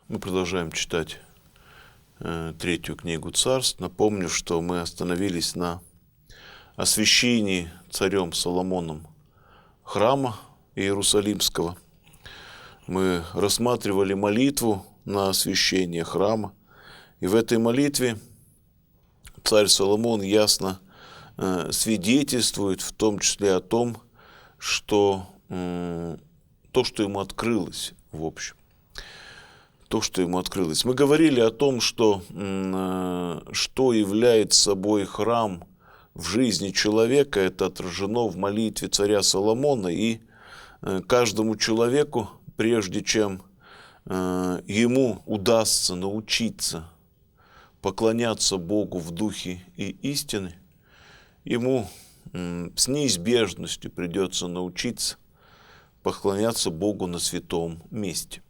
Мы продолжаем читать третью книгу Царств. Напомню, что мы остановились на освящении царем Соломоном храма Иерусалимского. Мы рассматривали молитву на освящение храма. И в этой молитве царь Соломон ясно свидетельствует в том числе о том, что то, что ему открылось в общем. То, что ему открылось. Мы говорили о том, что является собой храм в жизни человека, это отражено в молитве царя Соломона, и каждому человеку, прежде чем ему удастся научиться поклоняться Богу в духе и истине, ему с неизбежностью придется научиться поклоняться Богу на святом месте.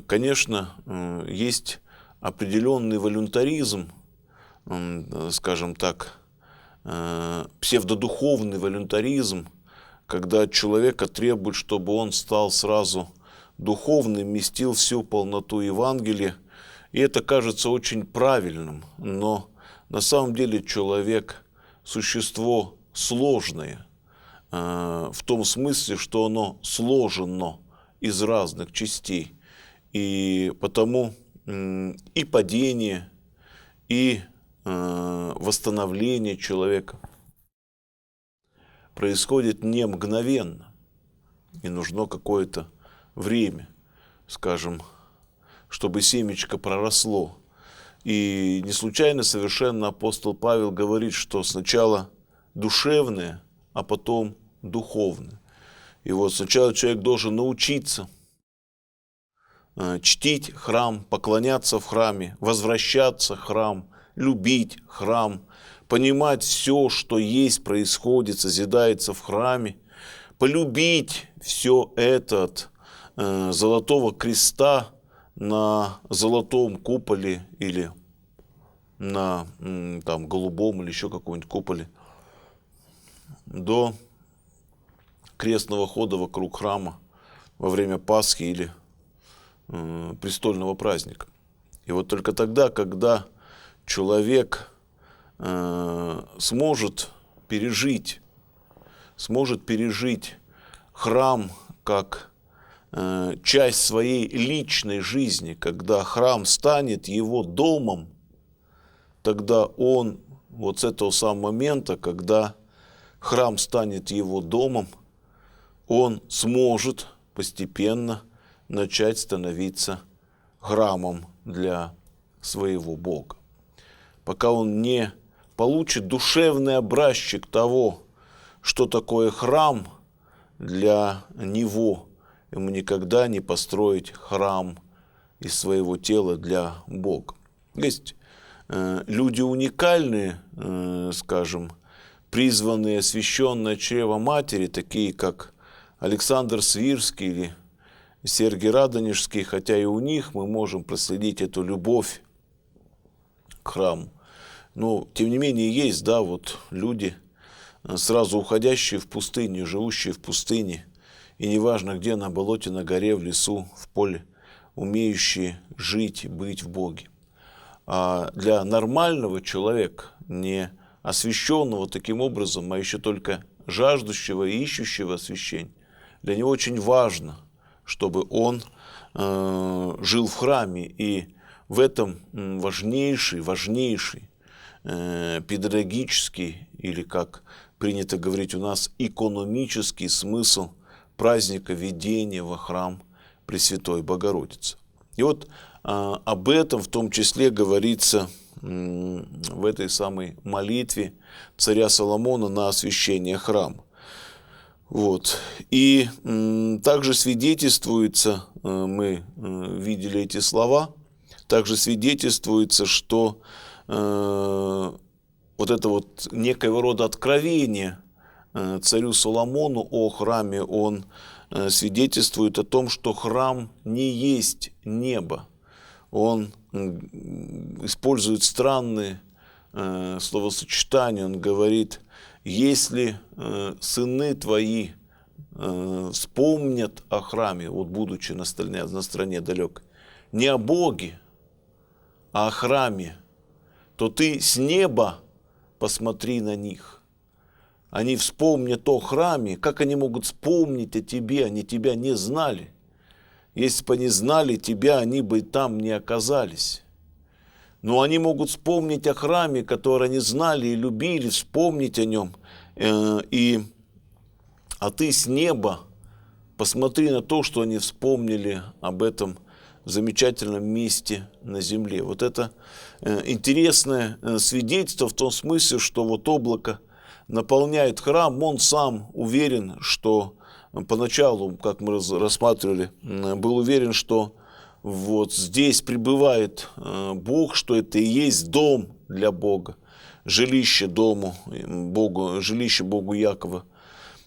Конечно, есть определенный волюнтаризм, скажем так, псевдодуховный волюнтаризм, когда от человека требует, чтобы он стал сразу духовным, вместил всю полноту Евангелия. И это кажется очень правильным, но на самом деле человек – существо сложное, в том смысле, что оно сложено из разных частей, и потому и падение, и восстановление человека происходит не мгновенно, и нужно какое-то время, скажем, чтобы семечко проросло. И не случайно совершенно апостол Павел говорит, что сначала душевное, а потом духовное. И вот сначала человек должен научиться чтить храм, поклоняться в храме, возвращаться в храм, любить храм, понимать все, что есть, происходит, созидается в храме, полюбить все это от золотого креста на золотом куполе или на там, голубом или еще каком-нибудь куполе до крестного хода вокруг храма во время Пасхи или престольного праздника. И вот только тогда, когда человек сможет пережить храм как часть своей личной жизни, когда храм станет его домом, тогда он вот с этого самого момента, когда храм станет его домом, он сможет постепенно начать становиться храмом для своего Бога. Пока он не получит душевный образчик того, что такое храм для него, ему никогда не построить храм из своего тела для Бога. Есть люди уникальные, скажем, призванные, освященные от чрева матери, такие как Александр Свирский или Сергий Радонежский, хотя и у них мы можем проследить эту любовь к храму. Но, тем не менее, есть, да, вот люди, сразу уходящие в пустыню, живущие в пустыне, и неважно где, на болоте, на горе, в лесу, в поле, умеющие жить и быть в Боге. А для нормального человека, не освященного таким образом, а еще только жаждущего и ищущего освящения, для него очень важно, чтобы он жил в храме, и в этом важнейший педагогический, или, как принято говорить у нас, экономический смысл праздника введения во храм Пресвятой Богородицы. И вот об этом в том числе говорится в этой самой молитве царя Соломона на освящение храма. Вот. И также свидетельствуется, мы видели эти слова, также свидетельствуется, что вот это вот некоего рода откровение царю Соломону о храме, он свидетельствует о том, что храм не есть небо. Он использует странные словосочетания, он говорит: если сыны твои вспомнят о храме, вот будучи на стране далекой, не о Боге, а о храме, то ты с неба посмотри на них. Они вспомнят о храме. Как они могут вспомнить о тебе? Они тебя не знали. Если бы они знали тебя, они бы там не оказались. Но они могут вспомнить о храме, который они знали и любили, вспомнить о нем. А ты с неба посмотри на то, что они вспомнили об этом замечательном месте на земле. Вот это интересное свидетельство в том смысле, что вот облако наполняет храм, он сам уверен, что поначалу, как мы рассматривали, был уверен, что вот здесь пребывает Бог, что это и есть дом для Бога, жилище дому Богу, жилище Богу Якова.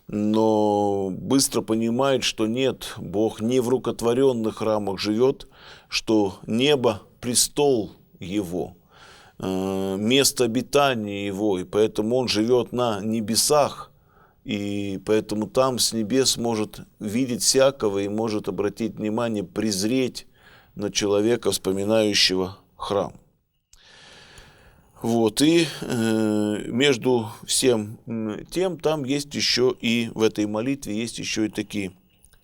Но быстро понимает, что нет, Бог не в рукотворенных храмах живет, что небо – престол Его, место обитания Его, и поэтому Он живет на небесах, и поэтому там с небес может видеть всякого и может обратить внимание, презреть на человека, вспоминающего храм. Вот, и между всем тем, там есть еще и в этой молитве есть еще и такие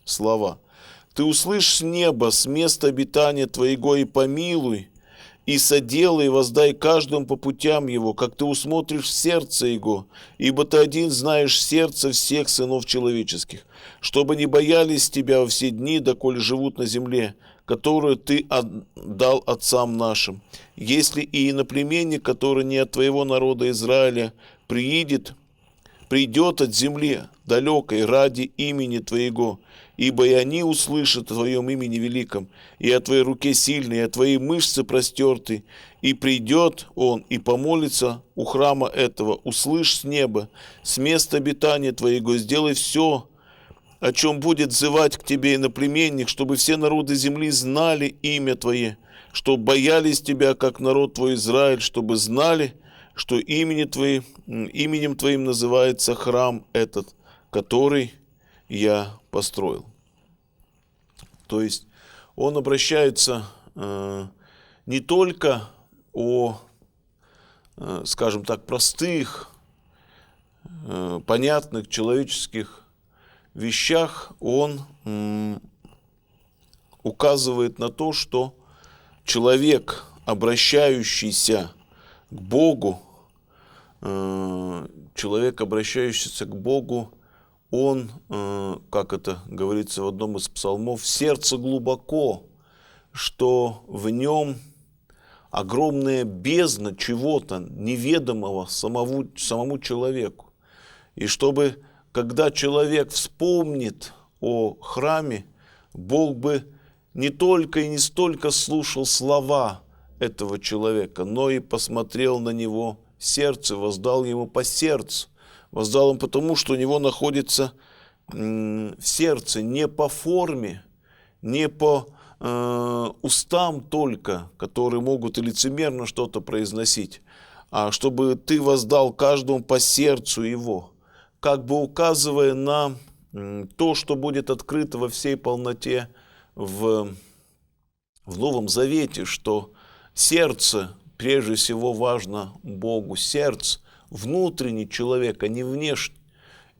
слова. «Ты услышь с неба, с места обитания твоего, и помилуй, и соделай, и воздай каждому по путям его, как ты усмотришь в сердце его, ибо ты один знаешь сердце всех сынов человеческих, чтобы не боялись тебя во все дни, доколе живут на земле, которую ты отдал отцам нашим. Если и иноплеменник, который не от твоего народа Израиля, придет от земли далекой ради имени твоего, ибо и они услышат о твоем имени великом, и о твоей руке сильной, и о твоей мышце простертой, и придет он и помолится у храма этого, услышь с неба, с места обитания твоего, сделай все, о чем будет взывать к тебе иноплеменник, чтобы все народы земли знали имя твое, чтобы боялись тебя, как народ твой Израиль, чтобы знали, что именем твоим называется храм этот, который я построил». То есть он обращается не только о, скажем так, простых, понятных человеческих вещах, он указывает на то, что человек, обращающийся к Богу, он, как это говорится в одном из псалмов, сердце глубоко, что в нем огромная бездна чего-то неведомого самому человеку. И чтобы, когда человек вспомнит о храме, Бог бы не только и не столько слушал слова этого человека, но и посмотрел на него сердце, воздал ему по сердцу. Воздал им потому, что у него находится в сердце, не по форме, не по устам только, которые могут и лицемерно что-то произносить, а чтобы ты воздал каждому по сердцу его, как бы указывая на то, что будет открыто во всей полноте в Новом Завете, что сердце прежде всего важно Богу, сердце внутренний человек, а не внешний.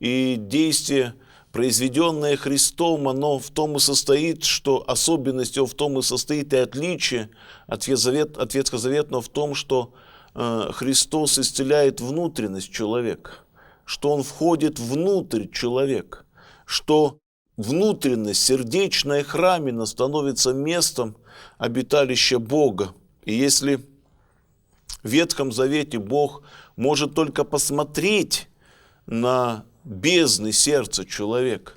И действие, произведенное Христом, оно в том и состоит, что особенность его в том и состоит, и отличие от ветхозаветного в том, что Христос исцеляет внутренность человека, что Он входит внутрь человека, что внутренность сердечная храмина становится местом, обиталище Бога. И если в Ветхом Завете Бог может только посмотреть на бездны сердца человека,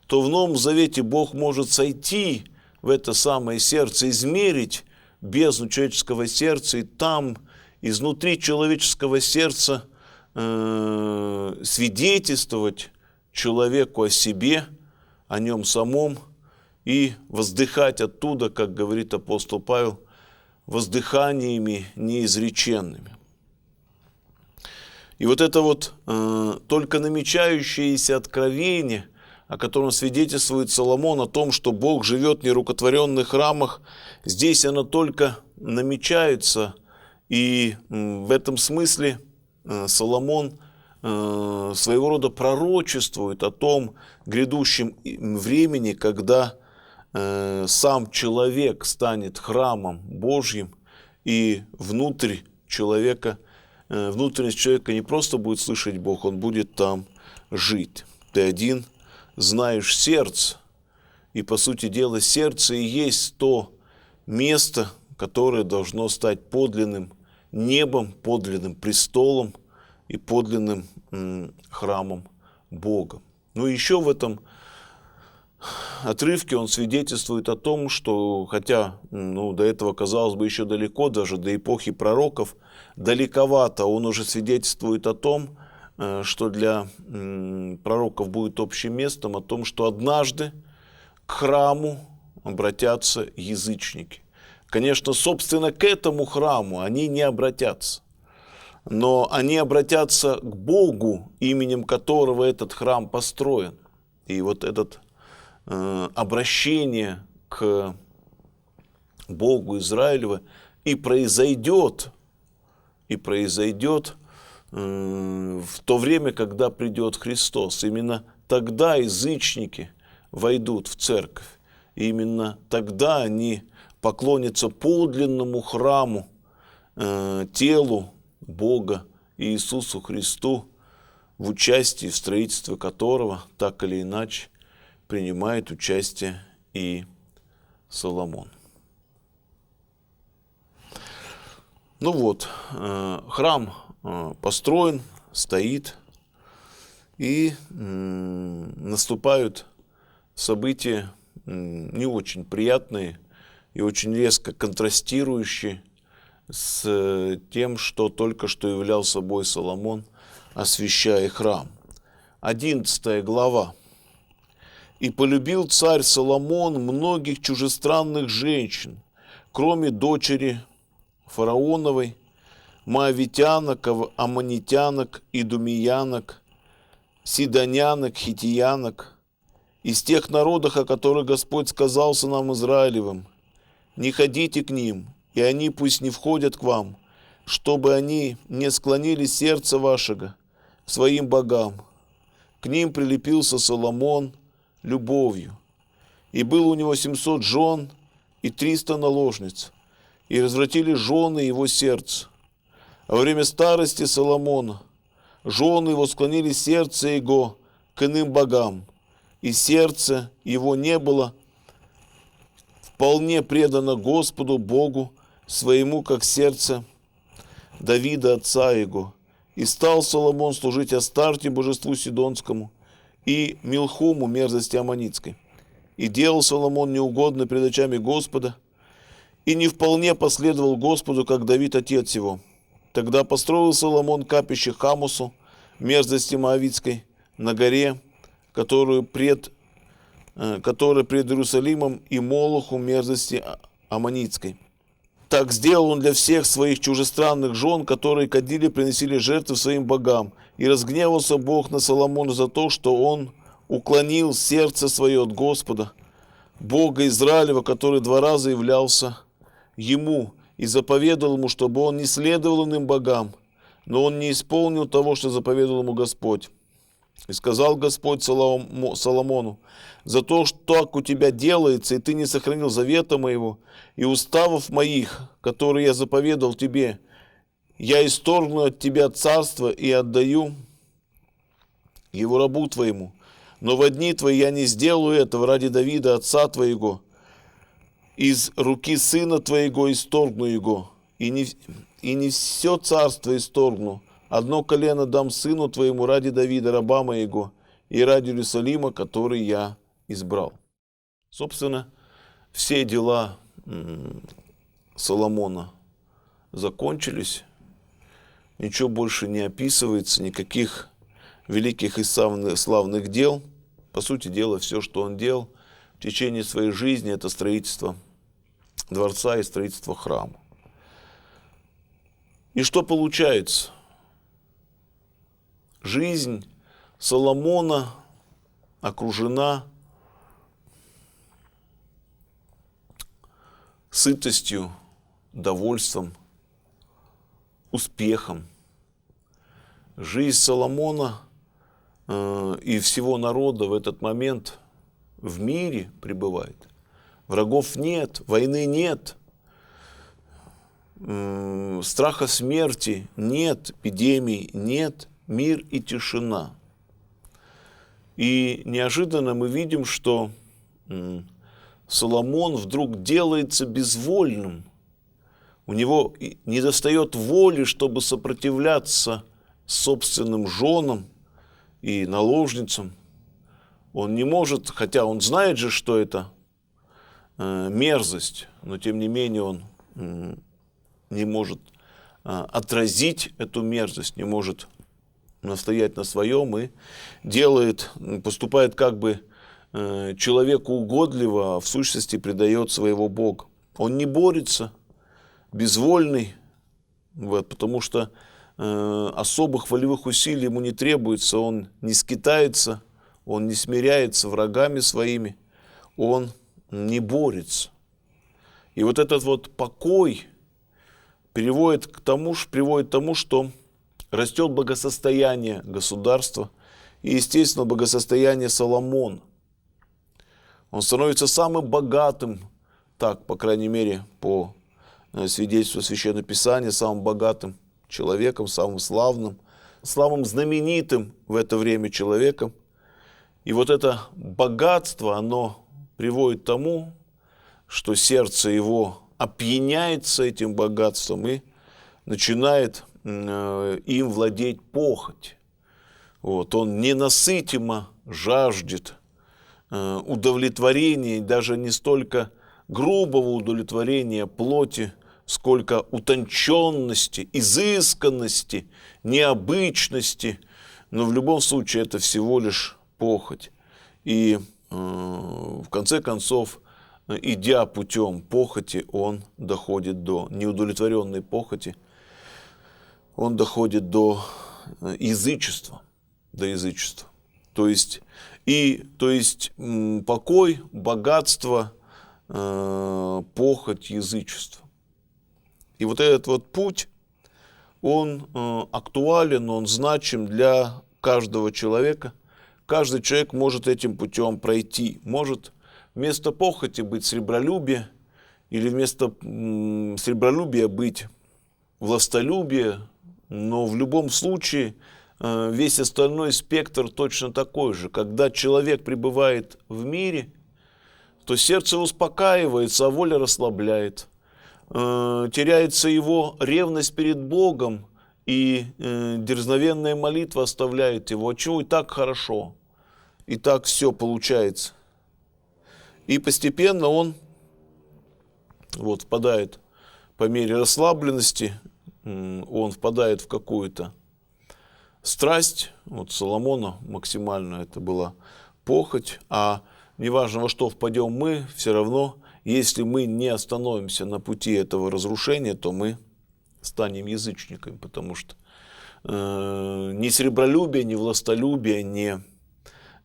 то в Новом Завете Бог может сойти в это самое сердце, измерить бездну человеческого сердца, и там, изнутри человеческого сердца, свидетельствовать человеку о себе, о нем самом, и воздыхать оттуда, как говорит апостол Павел, воздыханиями неизреченными. И вот это вот только намечающееся откровение, о котором свидетельствует Соломон, о том, что Бог живет в нерукотворенных храмах, здесь оно только намечается, и в этом смысле Соломон своего рода пророчествует о том грядущем времени, когда сам человек станет храмом Божьим, и внутренность человека не просто будет слышать Бог, он будет там жить. Ты один знаешь сердце, и, по сути дела, сердце и есть то место, которое должно стать подлинным небом, подлинным престолом и подлинным храмом Бога. Ну, еще в этом отрывке он свидетельствует о том, что, хотя до этого, казалось бы, еще далеко, даже до эпохи пророков, далековато, он уже свидетельствует о том, что для пророков будет общим местом, о том, что однажды к храму обратятся язычники. Конечно, собственно, к этому храму они не обратятся, но они обратятся к Богу, именем которого этот храм построен. И вот это обращение к Богу Израилева и произойдет в то время, когда придет Христос. Именно тогда язычники войдут в церковь. И именно тогда они поклонятся подлинному храму, телу Бога Иисусу Христу, в участии, в строительстве которого, так или иначе, принимает участие и Соломон. Ну вот, храм построен, стоит, и наступают события не очень приятные и очень резко контрастирующие с тем, что только что являл собой Соломон, освящая храм. 11 глава. «И полюбил царь Соломон многих чужестранных женщин, кроме дочери фараоновой, моавитянок, аммонитянок, идумиянок, сидонянок, хитиянок, из тех народов, о которых Господь сказал сынам Израилевым: не ходите к ним, и они пусть не входят к вам, чтобы они не склонили сердце вашего к своим богам. К ним прилепился Соломон любовью, и было у него 700 жен и 300 наложниц, и развратили жены его сердце. А во время старости Соломона жены его склонили сердце его к иным богам, и сердце его не было вполне предано Господу Богу своему, как сердце Давида отца его. И стал Соломон служить Астарте, божеству Сидонскому, и Милхому, мерзости Аммонитской. И делал Соломон неугодно пред очами Господа, и не вполне последовал Господу, как Давид отец его. Тогда построил Соломон капище Хамусу, мерзости Моавитской, на горе, которая пред Иерусалимом, и Молоху, мерзости Аммонитской. Так сделал он для всех своих чужестранных жен, которые кадили, приносили жертвы своим богам. И разгневался Бог на Соломона за то, что он уклонил сердце свое от Господа, Бога Израилева, который 2 раза являлся ему, и заповедал ему, чтобы он не следовал иным богам, но он не исполнил того, что заповедал ему Господь. И сказал Господь Соломону: за то, что так у тебя делается, и ты не сохранил завета моего и уставов моих, которые я заповедал тебе, я исторгну от тебя царство и отдаю его рабу твоему. Но во дни твои я не сделаю этого ради Давида, отца твоего, из руки сына твоего исторгну его, и не все царство исторгну. Одно колено дам сыну твоему ради Давида, раба моего, и ради Иерусалима, который я избрал». Собственно, все дела Соломона закончились, ничего больше не описывается, никаких великих и славных дел. По сути дела, все, что он делал в течение своей жизни, это строительство дворца и строительство храма. И что получается? Жизнь Соломона окружена сытостью, довольством, успехом. Жизнь Соломона и всего народа в этот момент в мире пребывает. Врагов нет, войны нет, страха смерти нет, эпидемий нет, мир и тишина. И неожиданно мы видим, что Соломон вдруг делается безвольным. У него недостает воли, чтобы сопротивляться собственным женам и наложницам. Он не может, хотя он знает же, что это мерзость, но тем не менее он не может отразить эту мерзость, не может настоять на своем и поступает как бы человеку угодливо, а в сущности предает своего Бога. Он не борется, безвольный, потому что особых волевых усилий ему не требуется, он не скитается, он не смиряется врагами своими, он не борется. И вот этот вот покой приводит к тому, что растет благосостояние государства и, естественно, благосостояние Соломона. Он становится самым богатым, так, по крайней мере, по свидетельству Священного Писания, самым богатым человеком, самым славным, самым знаменитым в это время человеком. И вот это богатство, оно приводит к тому, что сердце его опьяняется этим богатством и начинает им владеть похоть. Он ненасытимо жаждет удовлетворения, даже не столько грубого удовлетворения плоти, сколько утонченности, изысканности, необычности. Но в любом случае это всего лишь похоть. И в конце концов, идя путем похоти, он доходит до неудовлетворенной похоти, он доходит до язычества, То есть покой, богатство, похоть, язычество. И вот этот вот путь, он актуален, он значим для каждого человека. Каждый человек может этим путем пройти. Может вместо похоти быть сребролюбие, или вместо сребролюбия быть властолюбие, но в любом случае весь остальной спектр точно такой же. Когда человек пребывает в мире, то сердце успокаивается, а воля расслабляет. Теряется его ревность перед Богом, и дерзновенная молитва оставляет его. Отчего и так хорошо, и так все получается. И постепенно он впадает по мере расслабленности, он впадает в какую-то страсть. Соломона максимально это была похоть, а неважно, во что впадем мы, все равно, если мы не остановимся на пути этого разрушения, то мы станем язычниками, потому что ни сребролюбие, ни властолюбие, ни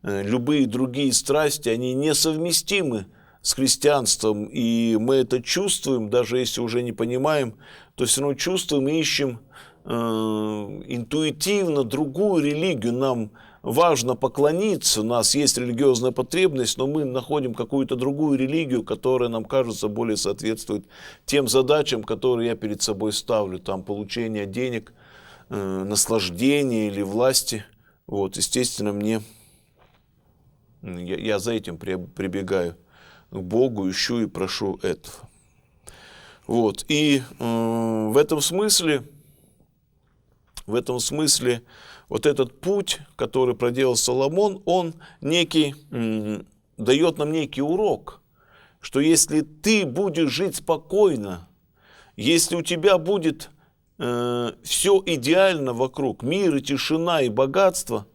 любые другие страсти, они несовместимы с христианством, и мы это чувствуем, даже если уже не понимаем, то все равно чувствуем и ищем интуитивно другую религию. Нам важно поклониться, у нас есть религиозная потребность, но мы находим какую-то другую религию, которая нам кажется более соответствует тем задачам, которые я перед собой ставлю, там получение денег, наслаждения или власти. Естественно, я за этим прибегаю к Богу, ищу и прошу этого. Вот. И в этом смысле вот этот путь, который проделал Соломон, он некий, дает нам некий урок, что если ты будешь жить спокойно, если у тебя будет все идеально вокруг, мир и тишина и богатство,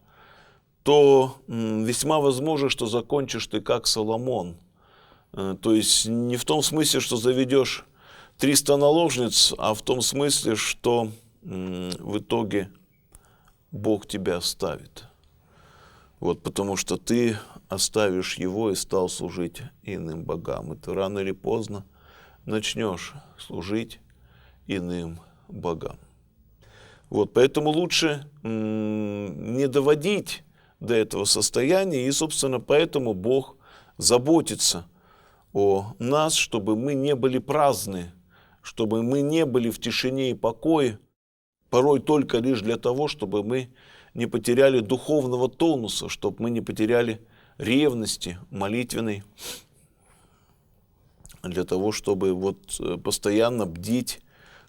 то весьма возможно, что закончишь ты как Соломон. То есть не в том смысле, что заведешь 300 наложниц, а в том смысле, что в итоге Бог тебя оставит. Вот, потому что ты оставишь Его и стал служить иным богам. И ты рано или поздно начнешь служить иным богам. Вот, поэтому лучше не доводить до этого состояния, и, собственно, поэтому Бог заботится о нас, чтобы мы не были праздны, чтобы мы не были в тишине и покое, порой только лишь для того, чтобы мы не потеряли духовного тонуса, чтобы мы не потеряли ревности молитвенной, для того, чтобы вот постоянно бдить,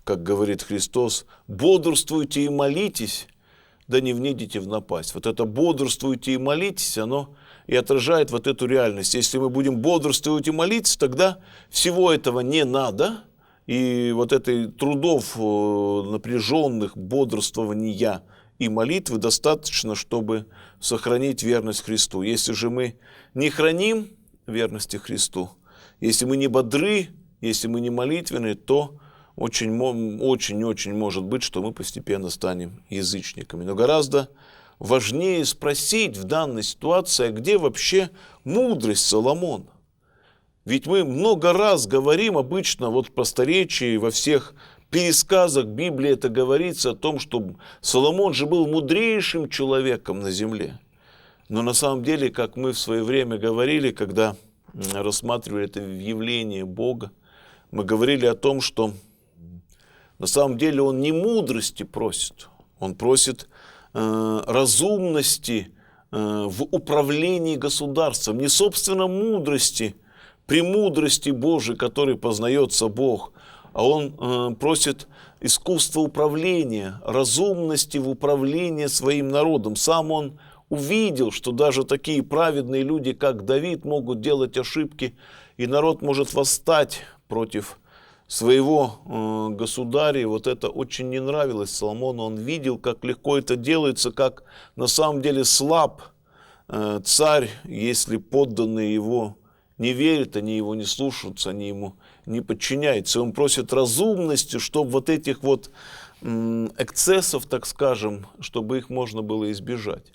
как говорит Христос, бодрствуйте и молитесь, да не внидите в напасть. Вот это бодрствуйте и молитесь, оно и отражает вот эту реальность. Если мы будем бодрствовать и молиться, тогда всего этого не надо, и вот этой трудов напряженных, бодрствования и молитвы достаточно, чтобы сохранить верность Христу. Если же мы не храним верности Христу, если мы не бодры, если мы не молитвенны, то очень может быть, что мы постепенно станем язычниками. Но гораздо важнее спросить в данной ситуации, а где вообще мудрость Соломона? Ведь мы много раз говорим обычно вот в просторечии, во всех пересказах Библии это говорится о том, что Соломон же был мудрейшим человеком на земле. Но на самом деле, как мы в свое время говорили, когда рассматривали это явление Бога, мы говорили о том, что на самом деле он не мудрости просит, он просит разумности в управлении государством, не собственно мудрости, премудрости Божией, которой познается Бог, а он просит искусства управления, разумности в управлении своим народом. Сам он увидел, что даже такие праведные люди, как Давид, могут делать ошибки, и народ может восстать против своего государя. И вот это очень не нравилось Соломону. Он видел, как легко это делается, как на самом деле слаб царь, если подданные его не верят, они его не слушаются, они ему не подчиняются. И он просит разумности, чтобы вот этих вот эксцессов, так скажем, чтобы их можно было избежать.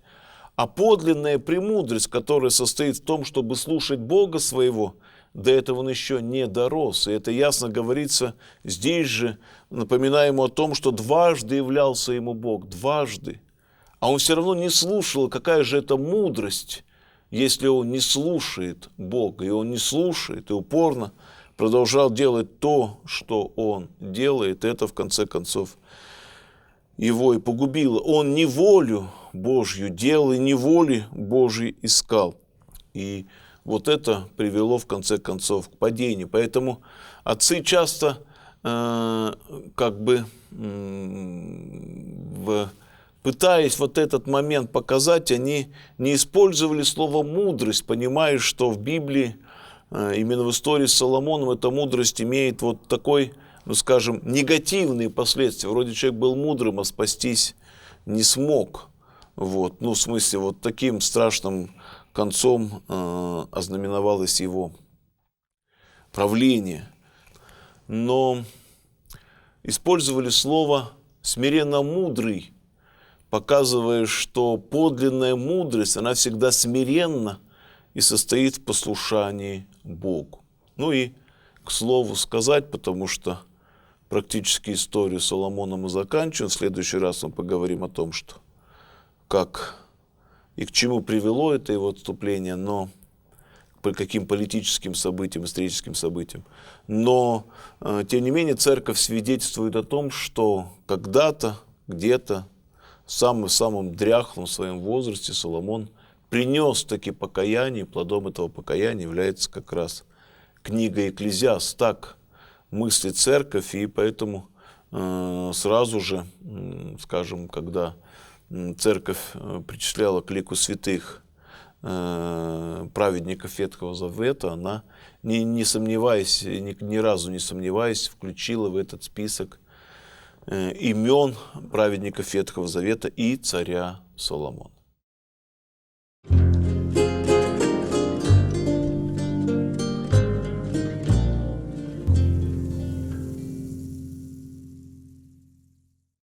А подлинная премудрость, которая состоит в том, чтобы слушать Бога своего, до этого он еще не дорос. И это ясно говорится здесь же, напоминая ему о том, что дважды являлся ему Бог, дважды. А он все равно не слушал, какая же это мудрость, если он не слушает Бога. И он не слушает, и упорно продолжал делать то, что он делает. Это, в конце концов, его и погубило. Он не волю Божью делал, и не воли Божьей искал. И вот это привело, в конце концов, к падению. Поэтому отцы часто пытаясь вот этот момент показать, они не использовали слово «мудрость», понимая, что в Библии, именно в истории с Соломоном, эта мудрость имеет вот такой, ну скажем, негативные последствия. Вроде человек был мудрым, а спастись не смог. Вот. Ну, в смысле, вот таким страшным концом ознаменовалось его правление. Но использовали слово «смиренно мудрый», показывая, что подлинная мудрость, она всегда смиренна и состоит в послушании Богу. Ну и, к слову сказать, потому что практически историю Соломона мы заканчиваем, в следующий раз мы поговорим о том, что как и к чему привело это его отступление, но по каким политическим событиям, историческим событиям. Но, тем не менее, церковь свидетельствует о том, что когда-то, где-то, в самом дряхлом своем возрасте Соломон принес таки покаяние, и плодом этого покаяния является как раз книга Екклезиаст, так мыслит церковь, и поэтому сразу же, скажем, когда церковь причисляла к лику святых праведников Ветхого Завета, она, не сомневаясь, ни разу не сомневаясь, включила в этот список имен праведников Ветхого Завета и царя Соломона.